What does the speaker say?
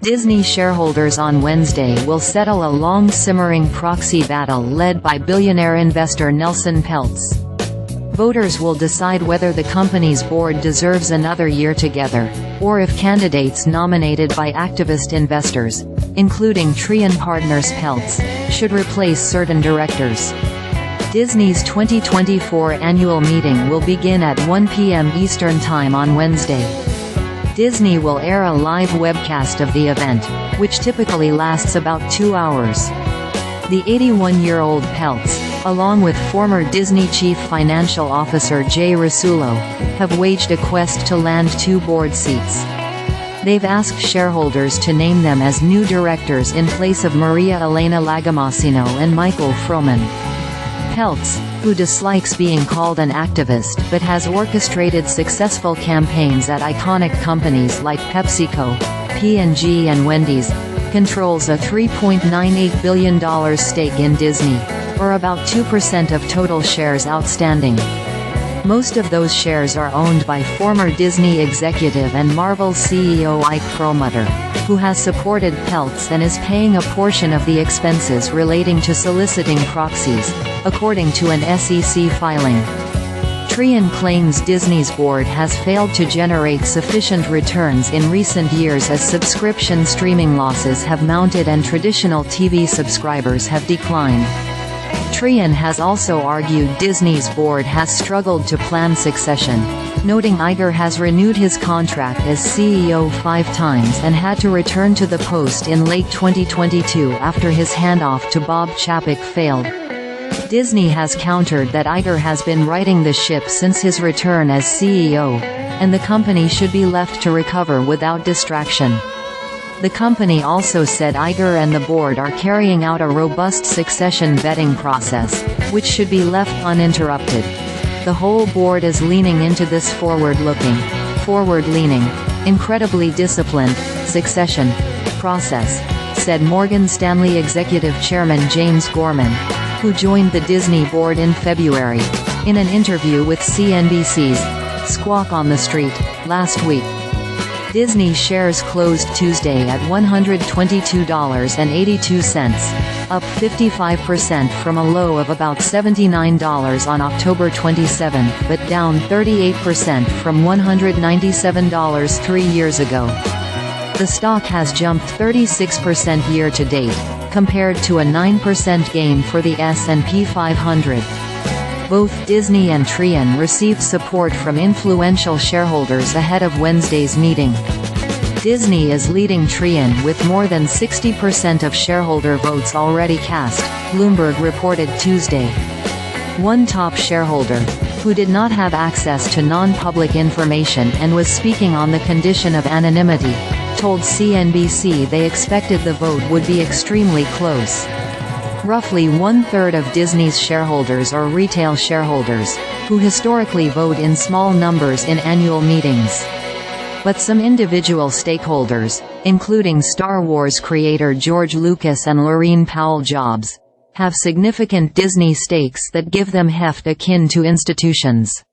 Disney shareholders on Wednesday will settle a long-simmering proxy battle led by billionaire investor Nelson Peltz. Voters will decide whether the company's board deserves another year together, or if candidates nominated by activist investors, including Trian Partners Peltz, should replace certain directors. Disney's 2024 annual meeting will begin at 1 p.m. Eastern Time on Wednesday. Disney will air a live webcast of the event, which typically lasts about 2 hours. The 81-year-old Peltz, along with former Disney Chief Financial Officer Jay Rasulo, have waged a quest to land 2 board seats. They've asked shareholders to name them as new directors in place of Maria Elena Lagomasino and Michael Froman. Peltz, who dislikes being called an activist but has orchestrated successful campaigns at iconic companies like PepsiCo, P&G and Wendy's, controls a $3.98 billion stake in Disney, or about 2% of total shares outstanding. Most of those shares are owned by former Disney executive and Marvel CEO Ike Perlmutter, who has supported Peltz and is paying a portion of the expenses relating to soliciting proxies, according to an SEC filing. Trian claims Disney's board has failed to generate sufficient returns in recent years as subscription streaming losses have mounted and traditional TV subscribers have declined. Trian has also argued Disney's board has struggled to plan succession, noting Iger has renewed his contract as CEO 5 times and had to return to the post in late 2022 after his handoff to Bob Chapek failed. Disney has countered that Iger has been righting the ship since his return as CEO, and the company should be left to recover without distraction. The company also said Iger and the board are carrying out a robust succession vetting process, which should be left uninterrupted. The whole board is leaning into this forward-leaning, incredibly disciplined succession process, said Morgan Stanley executive chairman James Gorman, who joined the Disney board in February, in an interview with CNBC's Squawk on the Street last week. Disney shares closed Tuesday at $122.82, up 55% from a low of about $79 on October 27, but down 38% from $197 3 years ago. The stock has jumped 36% year-to-date, compared to a 9% gain for the S&P 500. Both Disney and Trian received support from influential shareholders ahead of Wednesday's meeting. Disney is leading Trian with more than 60% of shareholder votes already cast, Bloomberg reported Tuesday. One top shareholder, who did not have access to non-public information and was speaking on the condition of anonymity, told CNBC they expected the vote would be extremely close. Roughly 1/3 of Disney's shareholders are retail shareholders, who historically vote in small numbers in annual meetings. But some individual stakeholders, including Star Wars creator George Lucas and Laurene Powell Jobs, have significant Disney stakes that give them heft akin to institutions.